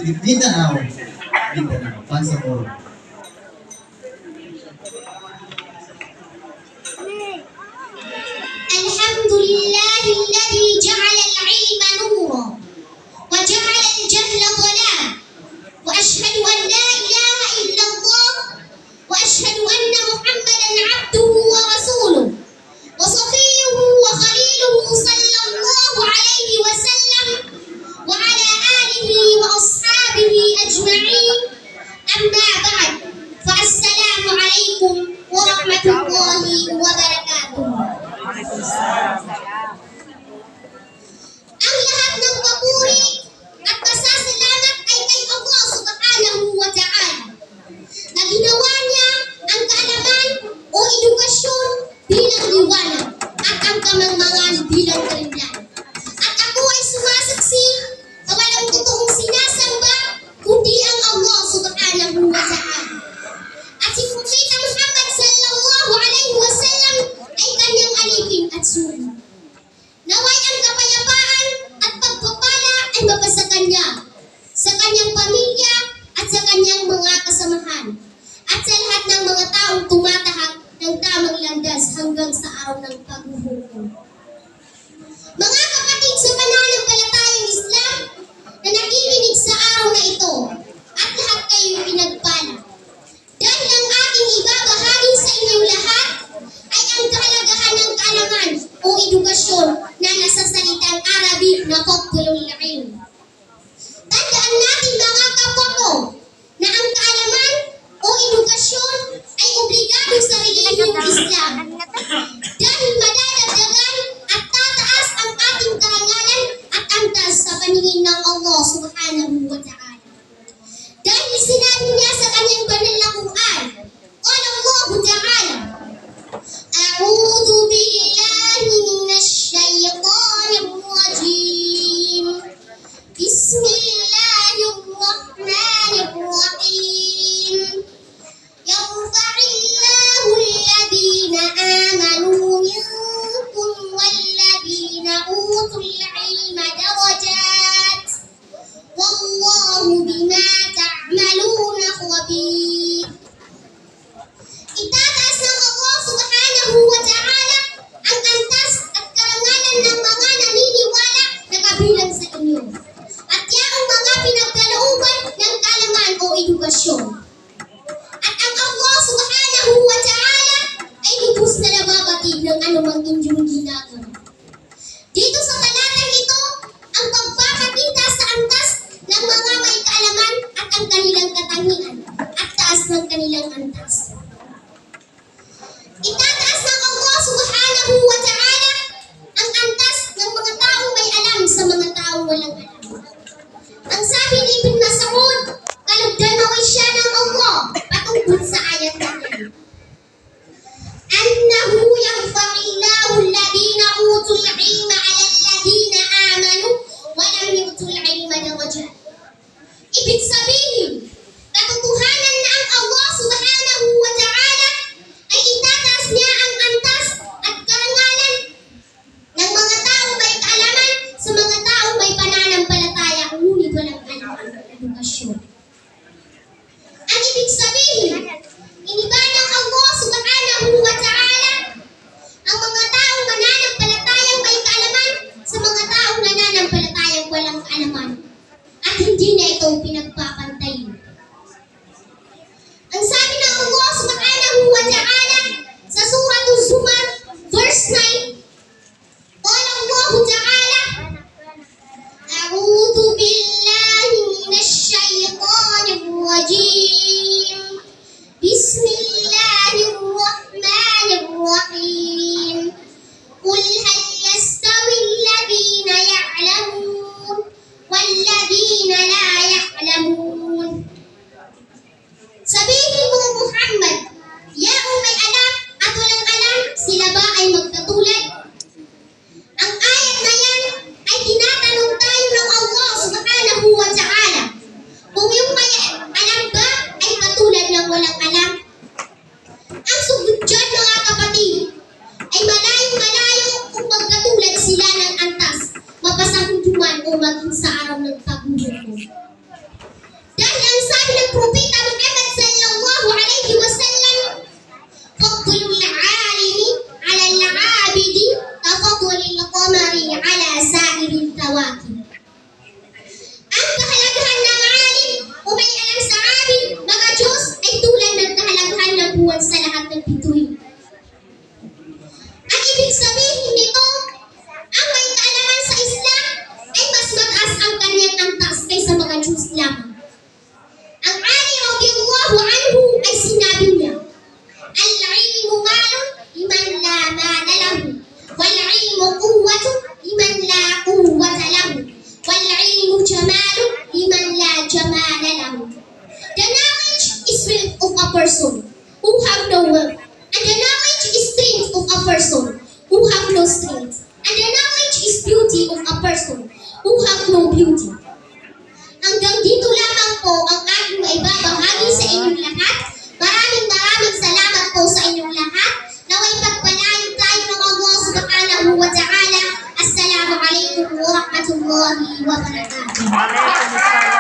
Mindanao. Mindanao. Pansaporo. الحمد لله الذي جعل العلم نورا وجعل الجهل ظلام وأشهد أن لا إله إلا الله وأشهد أن محمدا عبده ورسوله وصفيه وخليله صلى الله عليه وسلم وعلى آله وأصحابه أجمعين أما بعد فالسلام عليكم ورحمة الله وبركاته. Ang lahat ng papuri at pasasalamat ay kay Allah subhanahu wa ta'ala na ginawa niya ang kaalaman o edukasyon bilang liwanag at ang kamangmangan bilang karimlan. At ako ay sumasaksi na walang totoong sinasamba kundi ang Allah subhanahu wa ta'ala. At si Propeta Muhammad sallallahu alaihi wasallam ay kanyang alipin at suri. Naway ang kapayapaan at pagpapala ay mapasa kanya, sa kanyang pamilya at sa kanyang mga kasamahan, at sa lahat ng mga taong tumatahak ng tamang landas hanggang sa araw ng paghuhukom. Mga kapatid sa pananampalatayang Islam na nakikinig sa araw na ito, at lahat kayo'y pinagpala. Dahil ang aking ibabahagi sa inyong lahat ay ang kahalagahan ng kaalaman o edukasyon na nasa salitang Arabic na Fadlul Ilm. Tandaan natin mga kapwa ko na ang kaalaman o edukasyon ay obligado sa relihiyong Islam dahil madadagdagan at tataas ang ating karangalan at antas sa paningin ng Allah subhanahu wa ta'ala. Dahil sinabi niya sa kanyang banal na Quran, Qala Allahu ta'ala, A'udhu billahi minash shaytanir rajim. Bismillahirrahmanirrahim. Yarfa'illahu alladhina amanu minkum walladhina utul ilma darajat. Wallahu bima ta'maluna khabir. Itataas ng Allah subhanahu wa ta'ala ang antas at karangalan ng mga naniniwala na kabilang sa inyo. At yaong mga pinagkalooban ng kaalaman o edukasyon. At ang Allah subhanahu wa ta'ala ay lubos na nababatid ng anumang inyong ginagawa. Dito sa talatang ito, ang pagpapakita sa antas ng mga may kaalaman at ang kanilang katangian at taas ng kanilang antas. Itataas ng Allah subhanahu wa ta'ala ang antas ng mga taong may alam sa mga taong walang alam. Ang sabi ni Ibn Mas'ud, kalugdanaway siya ng Allah patungkol sa ayat na yan. Annahu yarfa'illahu alladhina utul ilma 'ala alladhina amanu wa lam yutul ilma darajat. Ibig sabihin, katotohanan na ang Allah subhanahu wa ta'ala ay itataas niya ang antas at karangalan ng mga taong may kaalaman sa mga taong may pananampalataya ngunit walang alam ang edukasyon. Ang ibig sabihin, iniba ng Allah subhanahu wa ta'ala ang mga taong mananampalatayang may kaalaman sa mga taong nananampalatayang walang kaalaman at hindi na ito pinagpapantayin. Ang sabi ng Allah subhanahu wa ta'ala sa Surah Az-Zumar, verse 9, Qala Allah ta'ala, A'udhu billahi minash shaytanir rajim. Bismillahirrahmanirrahim. Qul hal yastawi alladhina ya'lamun walladhina la ya'lamun. ta'yo. The knowledge is wealth of a person who have no wealth. And the knowledge is strength of a person who have no strength. And the knowledge is beauty of a person who have no beauty. Hanggang dito lamang po ang aking maibabahagi sa inyong lahat. Maraming salamat po sa inyong lahat. Naway pagpalain tayo ng Allah subhanahu wa ta'ala. Assalamu alaikum wa rahmatullahi wa barakatuh.